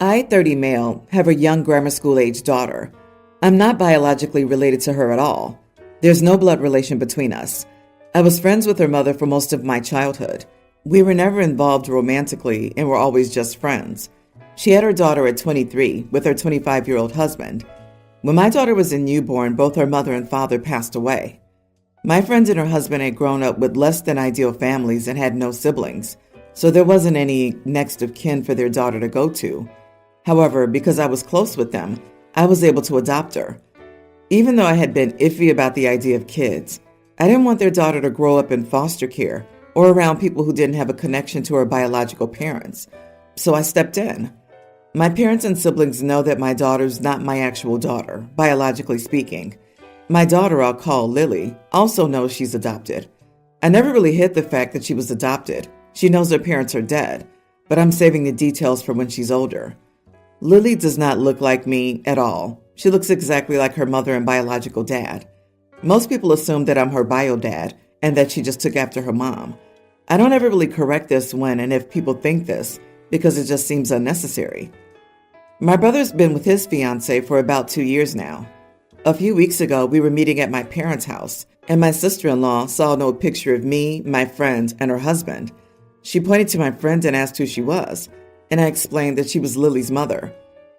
I, 30 male, have a young grammar school age daughter. I'm not biologically related to her at all. There's no blood relation between us. I was friends with her mother for most of my childhood. We were never involved romantically and were always just friends. She had her daughter at 23 with her 25-year-old husband. When my daughter was a newborn, both her mother and father passed away. My friend and her husband had grown up with less than ideal families and had no siblings, so there wasn't any next of kin for their daughter to go to. However, because I was close with them, I was able to adopt her. Even though I had been iffy about the idea of kids, I didn't want their daughter to grow up in foster care or around people who didn't have a connection to her biological parents, so I stepped in. My parents and siblings know that my daughter's not my actual daughter, biologically speaking. My daughter, I'll call Lily, also knows she's adopted. I never really hid the fact that she was adopted. She knows her parents are dead, but I'm saving the details for when she's older. Lily does not look like me at all. She looks exactly like her mother and biological dad. Most people assume that I'm her bio dad and that she just took after her mom. I don't ever really correct this when and if people think this, because it just seems unnecessary. My brother's been with his fiancée for about 2 years now. A few weeks ago, we were meeting at my parents' house, and my sister-in-law saw an old picture of me, my friend, and her husband. She pointed to my friend and asked who she was, and I explained that she was Lily's mother.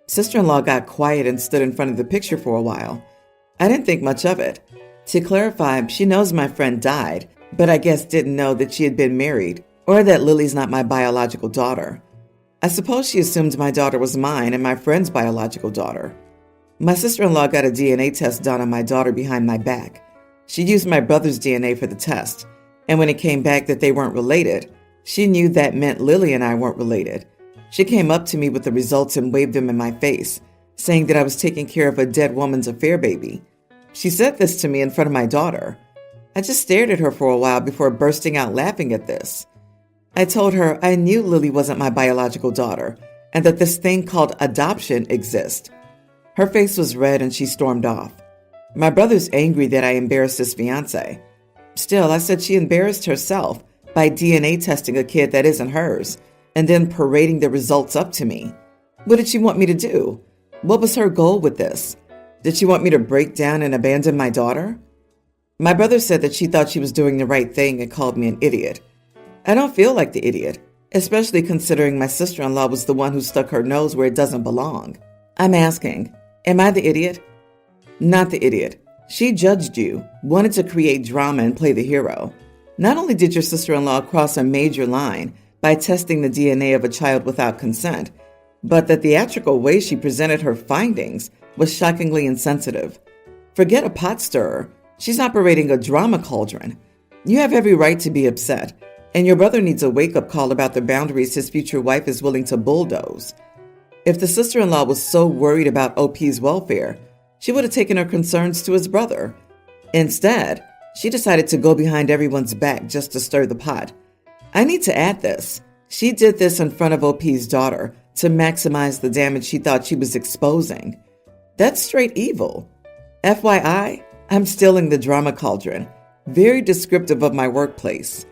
Sister-in-law got quiet and stood in front of the picture for a while. I didn't think much of it. To clarify, she knows my friend died, but I guess didn't know that she had been married or that Lily's not my biological daughter. I suppose she assumed my daughter was mine and my friend's biological daughter. My sister-in-law got a DNA test done on my daughter behind my back. She used my brother's DNA for the test, and when it came back that they weren't related, she knew that meant Lily and I weren't related. She came up to me with the results and waved them in my face, saying that I was taking care of a dead woman's affair baby. She said this to me in front of my daughter. I just stared at her for a while before bursting out laughing at this. I told her I knew Lily wasn't my biological daughter and that this thing called adoption exists. Her face was red and she stormed off. My brother's angry that I embarrassed his fiancé. Still, I said she embarrassed herself by DNA testing a kid that isn't hers and then parading the results up to me. What did she want me to do? What was her goal with this? Did she want me to break down and abandon my daughter? My brother said that she thought she was doing the right thing and called me an idiot. I don't feel like the idiot, especially considering my sister-in-law was the one who stuck her nose where it doesn't belong. I'm asking, am I the idiot? Not the idiot. She judged you, wanted to create drama and play the hero. Not only did your sister-in-law cross a major line by testing the DNA of a child without consent, but the theatrical way she presented her findings was shockingly insensitive. Forget a pot stirrer. She's operating a drama cauldron. You have every right to be upset, and your brother needs a wake-up call about the boundaries his future wife is willing to bulldoze. If the sister-in-law was so worried about OP's welfare, she would have taken her concerns to his brother. Instead, she decided to go behind everyone's back just to stir the pot. I need to add this. She did this in front of OP's daughter to maximize the damage she thought she was exposing. That's straight evil. FYI, I'm still in the drama cauldron. Very descriptive of my workplace.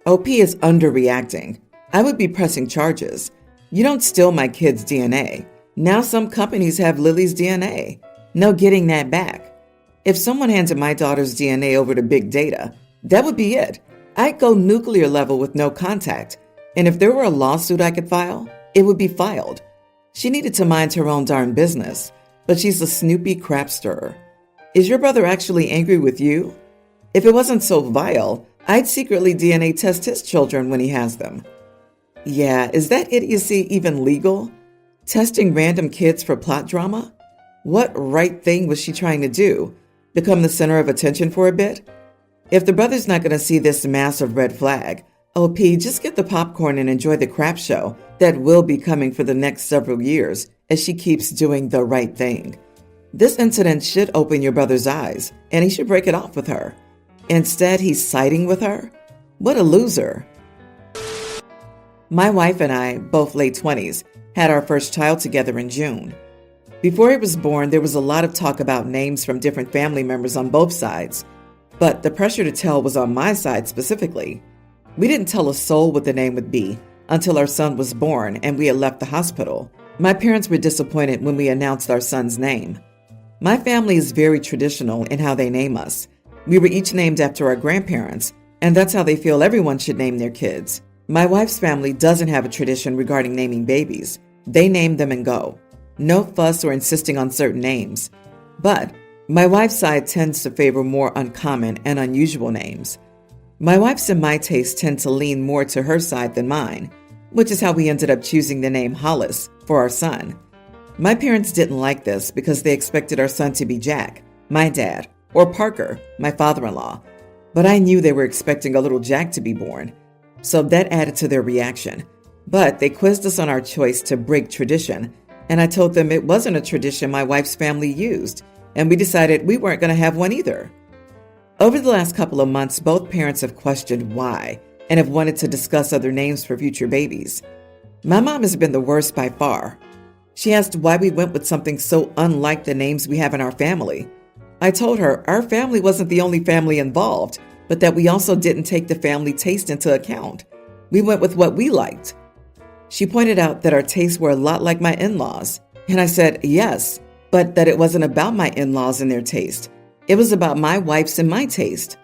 OP is underreacting. I would be pressing charges. You don't steal my kid's DNA. Now some companies have Lily's DNA. No getting that back. If someone handed my daughter's DNA over to big data, that would be it. I'd go nuclear level with no contact. And if there were a lawsuit I could file, it would be filed. She needed to mind her own darn business, but she's a snoopy crap stirrer. Is your brother actually angry with you? If it wasn't so vile, I'd secretly DNA test his children when he has them. Yeah, is that idiocy even legal? Testing random kids for plot drama? What right thing was she trying to do? Become the center of attention for a bit? If the brother's not going to see this massive red flag, OP, just get the popcorn and enjoy the crap show that will be coming for the next several years as she keeps doing the right thing. This incident should open your brother's eyes, and he should break it off with her. Instead, he's siding with her? What a loser. My wife and I, both late 20s, had our first child together in June. Before he was born, there was a lot of talk about names from different family members on both sides, but the pressure to tell was on my side specifically. We didn't tell a soul what the name would be until our son was born and we had left the hospital. My parents were disappointed when we announced our son's name. My family is very traditional in how they name us. We were each named after our grandparents, and that's how they feel everyone should name their kids. My wife's family doesn't have a tradition regarding naming babies. They name them and go. No fuss or insisting on certain names. But my wife's side tends to favor more uncommon and unusual names. My wife's and my tastes tend to lean more to her side than mine, which is how we ended up choosing the name Hollis for our son. My parents didn't like this because they expected our son to be Jack, my dad, or Parker, my father-in-law. But I knew they were expecting a little Jack to be born, so that added to their reaction. But they quizzed us on our choice to break tradition, and I told them it wasn't a tradition my wife's family used, and we decided we weren't going to have one either. Over the last couple of months, both parents have questioned why and have wanted to discuss other names for future babies. My mom has been the worst by far. She asked why we went with something so unlike the names we have in our family. I told her our family wasn't the only family involved, but that we also didn't take the family taste into account. We went with what we liked. She pointed out that our tastes were a lot like my in-laws, and I said yes, but that it wasn't about my in-laws and their taste. It was about my wife's and my taste.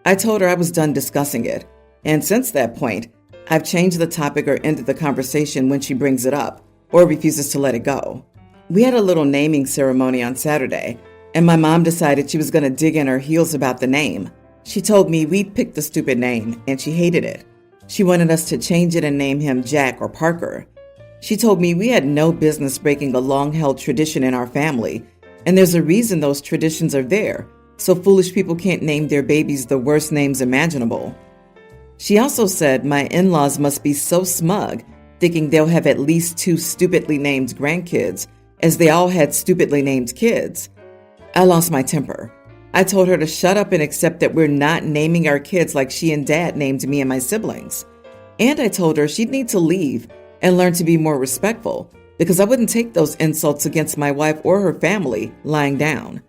I told her I was done discussing it, and since that point, I've changed the topic or ended the conversation when she brings it up or refuses to let it go. We had a little naming ceremony on Saturday, and my mom decided she was going to dig in her heels about the name. She told me we picked the stupid name, and she hated it. She wanted us to change it and name him Jack or Parker. She told me we had no business breaking a long-held tradition in our family, and there's a reason those traditions are there, so foolish people can't name their babies the worst names imaginable. She also said my in-laws must be so smug, thinking they'll have at least 2 stupidly named grandkids, as they all had stupidly named kids. I lost my temper. I told her to shut up and accept that we're not naming our kids like she and Dad named me and my siblings. And I told her she'd need to leave and learn to be more respectful, because I wouldn't take those insults against my wife or her family lying down.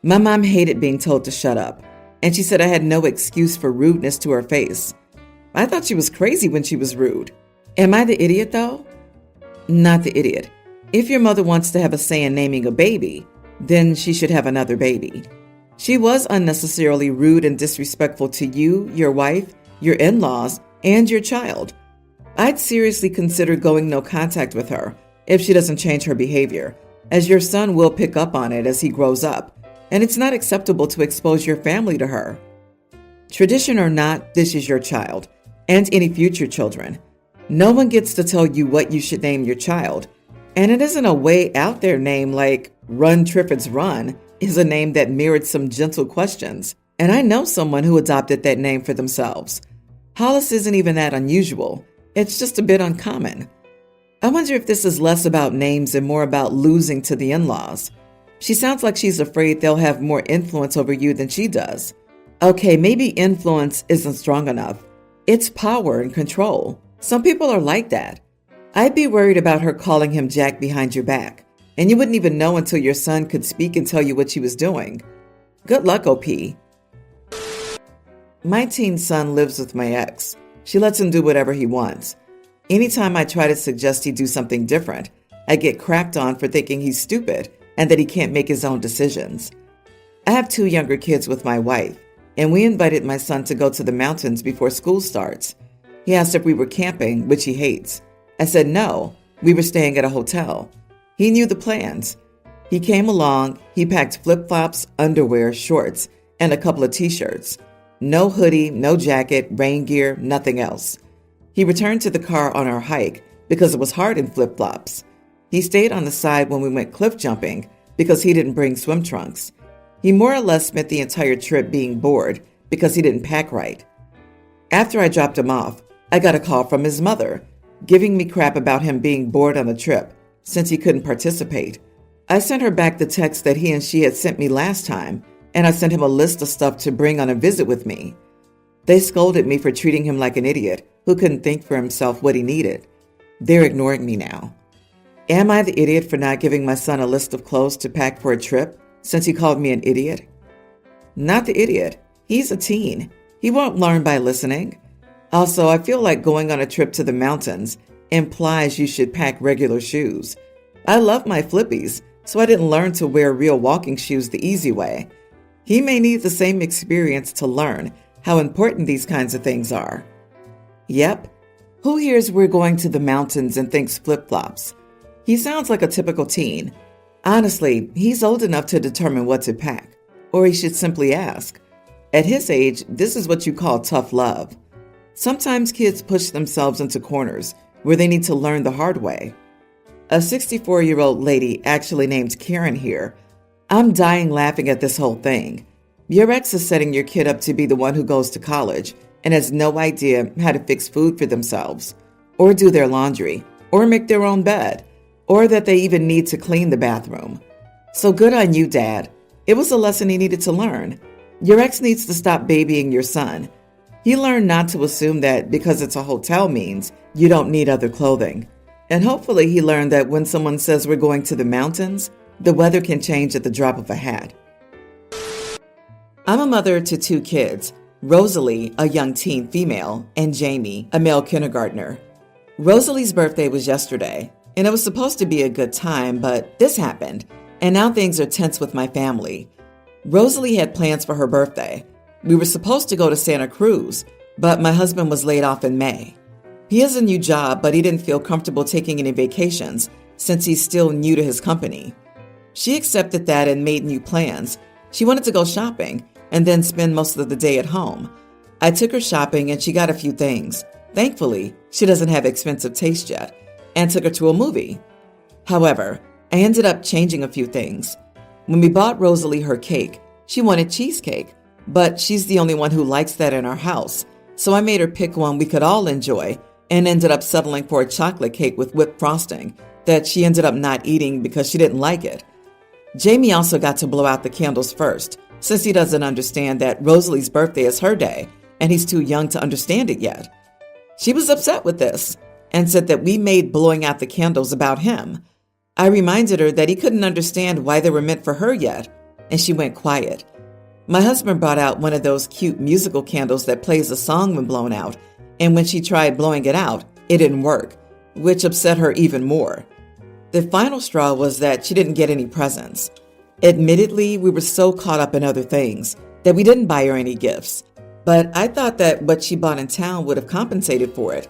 My mom hated being told to shut up, and she said I had no excuse for rudeness to her face. I thought she was crazy when she was rude. Am I the idiot, though? Not the idiot. If your mother wants to have a say in naming a baby, then she should have another baby. She was unnecessarily rude and disrespectful to you, your wife, your in-laws, and your child. I'd seriously consider going no contact with her if she doesn't change her behavior, as your son will pick up on it as he grows up, and it's not acceptable to expose your family to her. Tradition or not, this is your child, and any future children. No one gets to tell you what you should name your child, and it isn't a way out there name like Run Triffids Run is a name that mirrored some gentle questions, and I know someone who adopted that name for themselves. Hollis isn't even that unusual, it's just a bit uncommon. I wonder if this is less about names and more about losing to the in-laws. She sounds like she's afraid they'll have more influence over you than she does. Okay, maybe influence isn't strong enough. It's power and control. Some people are like that. I'd be worried about her calling him Jack behind your back, and you wouldn't even know until your son could speak and tell you what she was doing. Good luck, OP. My teen son lives with my ex. She lets him do whatever he wants. Anytime I try to suggest he do something different, I get crapped on for thinking he's stupid and that he can't make his own decisions. I have 2 younger kids with my wife, and we invited my son to go to the mountains before school starts. He asked if we were camping, which he hates. I said no, we were staying at a hotel. He knew the plans. He came along, he packed flip-flops, underwear, shorts, and a couple of t-shirts. No hoodie, no jacket, rain gear, nothing else. He returned to the car on our hike because it was hard in flip-flops. He stayed on the side when we went cliff jumping because he didn't bring swim trunks. He more or less spent the entire trip being bored because he didn't pack right. After I dropped him off, I got a call from his mother, giving me crap about him being bored on the trip since he couldn't participate. I sent her back the text that he and she had sent me last time, and I sent him a list of stuff to bring on a visit with me. They scolded me for treating him like an idiot who couldn't think for himself what he needed. They're ignoring me now. Am I the idiot for not giving my son a list of clothes to pack for a trip since he called me an idiot? Not the idiot. He's a teen. He won't learn by listening. Also, I feel like going on a trip to the mountains implies you should pack regular shoes. I love my flippies, so I didn't learn to wear real walking shoes the easy way. He may need the same experience to learn how important these kinds of things are. Yep. Who hears we're going to the mountains and thinks flip-flops? He sounds like a typical teen. Honestly, he's old enough to determine what to pack, or he should simply ask. At his age, this is what you call tough love. Sometimes kids push themselves into corners where they need to learn the hard way. A 64-year-old lady actually named Karen here. I'm dying laughing at this whole thing. Your ex is setting your kid up to be the one who goes to college and has no idea how to fix food for themselves, or do their laundry, or make their own bed, or that they even need to clean the bathroom. So good on you, Dad. It was a lesson he needed to learn. Your ex needs to stop babying your son. He learned not to assume that because it's a hotel means you don't need other clothing. And hopefully he learned that when someone says we're going to the mountains, the weather can change at the drop of a hat. I'm a mother to 2 kids, Rosalie, a young teen female, and Jamie, a male kindergartner. Rosalie's birthday was yesterday, and it was supposed to be a good time, but this happened, and now things are tense with my family. Rosalie had plans for her birthday. We were supposed to go to Santa Cruz, but my husband was laid off in May. He has a new job, but he didn't feel comfortable taking any vacations since he's still new to his company. She accepted that and made new plans. She wanted to go shopping and then spend most of the day at home. I took her shopping and she got a few things. Thankfully, she doesn't have expensive taste yet, and took her to a movie. However, I ended up changing a few things. When we bought Rosalie her cake, she wanted cheesecake, but she's the only one who likes that in our house, so I made her pick one we could all enjoy and ended up settling for a chocolate cake with whipped frosting that she ended up not eating because she didn't like it. Jamie also got to blow out the candles first, since he doesn't understand that Rosalie's birthday is her day and he's too young to understand it yet. She was upset with this and said that we made blowing out the candles about him. I reminded her that he couldn't understand why they were meant for her yet, and she went quiet. My husband brought out one of those cute musical candles that plays a song when blown out, and when she tried blowing it out, it didn't work, which upset her even more. The final straw was that she didn't get any presents. Admittedly, we were so caught up in other things that we didn't buy her any gifts, but I thought that what she bought in town would have compensated for it.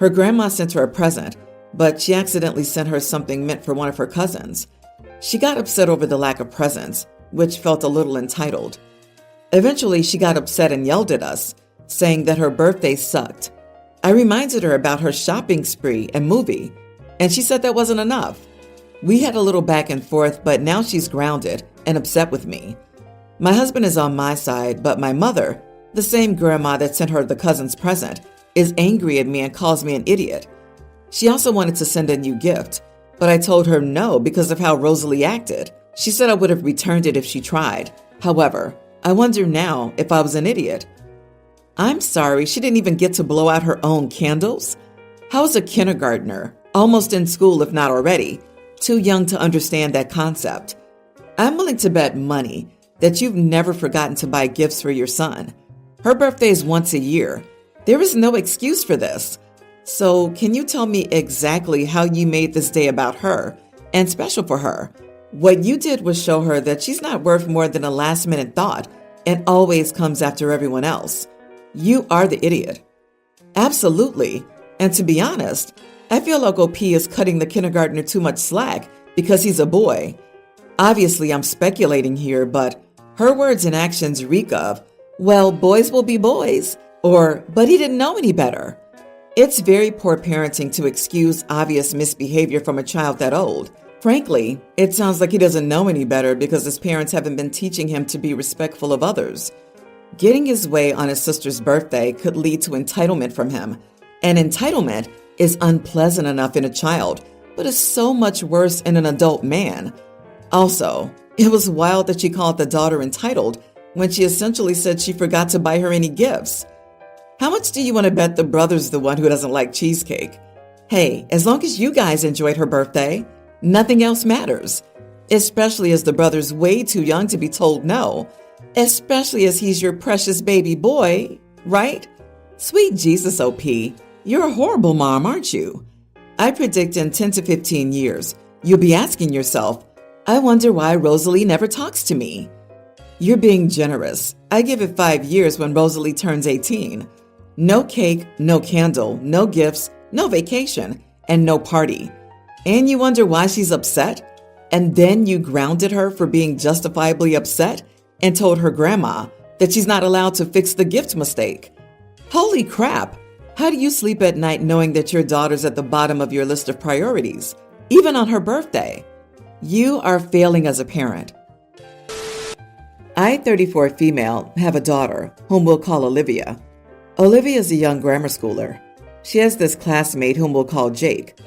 Her grandma sent her a present, but she accidentally sent her something meant for one of her cousins. She got upset over the lack of presents, which felt a little entitled. Eventually, she got upset and yelled at us, saying that her birthday sucked. I reminded her about her shopping spree and movie, and she said that wasn't enough. We had a little back and forth, but now she's grounded and upset with me. My husband is on my side, but my mother, the same grandma that sent her the cousin's present, is angry at me and calls me an idiot. She also wanted to send a new gift, but I told her no because of how Rosalie acted. She said I would have returned it if she tried. However, I wonder now if I was an idiot. I'm sorry, she didn't even get to blow out her own candles? How is a kindergartner, almost in school if not already, too young to understand that concept? I'm willing to bet money that you've never forgotten to buy gifts for your son. Her birthday is once a year. There is no excuse for this. So can you tell me exactly how you made this day about her and special for her? What you did was show her that she's not worth more than a last-minute thought and always comes after everyone else. You are the idiot. Absolutely. And to be honest, I feel like OP is cutting the kindergartner too much slack because he's a boy. Obviously, I'm speculating here, but her words and actions reek of, well, boys will be boys, or, but he didn't know any better. It's very poor parenting to excuse obvious misbehavior from a child that old. Frankly, it sounds like he doesn't know any better because his parents haven't been teaching him to be respectful of others. Getting his way on his sister's birthday could lead to entitlement from him. And entitlement is unpleasant enough in a child, but is so much worse in an adult man. Also, it was wild that she called the daughter entitled when she essentially said she forgot to buy her any gifts. How much do you want to bet the brother's the one who doesn't like cheesecake? Hey, as long as you guys enjoyed her birthday, nothing else matters. Especially as the brother's way too young to be told no. Especially as he's your precious baby boy, right? Sweet Jesus, OP, you're a horrible mom, aren't you? I predict in 10 to 15 years, You'll be asking yourself, I wonder why Rosalie never talks to me. You're being generous. I give it 5 years when Rosalie turns 18. No cake, no candle, no gifts, no vacation, and no party. And you wonder why she's upset? And then you grounded her for being justifiably upset and told her grandma that she's not allowed to fix the gift mistake. Holy crap! How do you sleep at night knowing that your daughter's at the bottom of your list of priorities, even on her birthday? You are failing as a parent. I, 34 female, have a daughter, whom we'll call Olivia. Olivia is a young grammar schooler. She has this classmate whom we'll call Jake.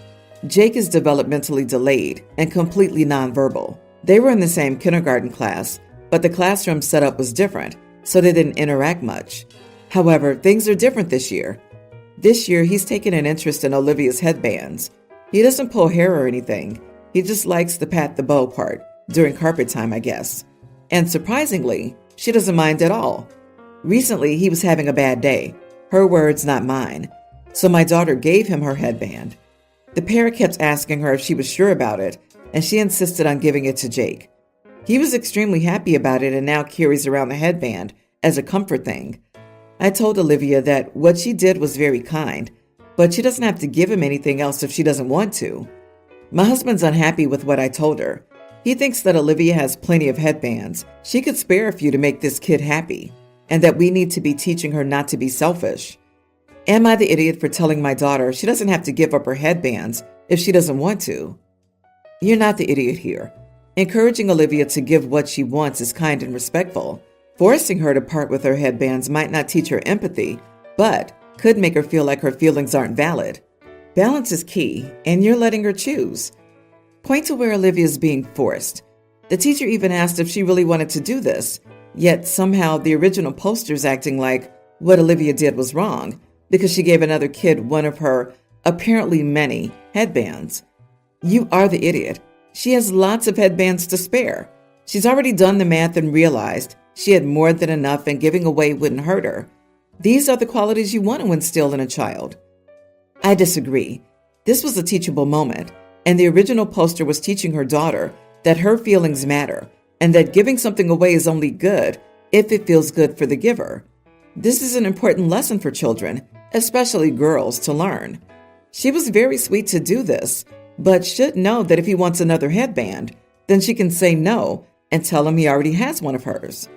Jake is developmentally delayed and completely nonverbal. They were in the same kindergarten class, but the classroom setup was different, so they didn't interact much. However, things are different this year. This year, he's taken an interest in Olivia's headbands. He doesn't pull hair or anything. He just likes the pat the bow part, during carpet time, I guess. And surprisingly, she doesn't mind at all. Recently, he was having a bad day. Her words, not mine. So my daughter gave him her headband. The parent kept asking her if she was sure about it, and she insisted on giving it to Jake. He was extremely happy about it and now carries around the headband as a comfort thing. I told Olivia that what she did was very kind, but she doesn't have to give him anything else if she doesn't want to. My husband's unhappy with what I told her. He thinks that Olivia has plenty of headbands. She could spare a few to make this kid happy, and that we need to be teaching her not to be selfish. Am I the idiot for telling my daughter she doesn't have to give up her headbands if she doesn't want to? You're not the idiot here. Encouraging Olivia to give what she wants is kind and respectful. Forcing her to part with her headbands might not teach her empathy, but could make her feel like her feelings aren't valid. Balance is key, and you're letting her choose. Point to where Olivia is being forced. The teacher even asked if she really wanted to do this, yet somehow the original poster's acting like what Olivia did was wrong because she gave another kid one of her, apparently many, headbands. You are the idiot. She has lots of headbands to spare. She's already done the math and realized she had more than enough and giving away wouldn't hurt her. These are the qualities you want to instill in a child. I disagree. This was a teachable moment, and the original poster was teaching her daughter that her feelings matter and that giving something away is only good if it feels good for the giver. This is an important lesson for children, especially girls, to learn. She was very sweet to do this, but should know that if he wants another headband, then she can say no and tell him he already has one of hers.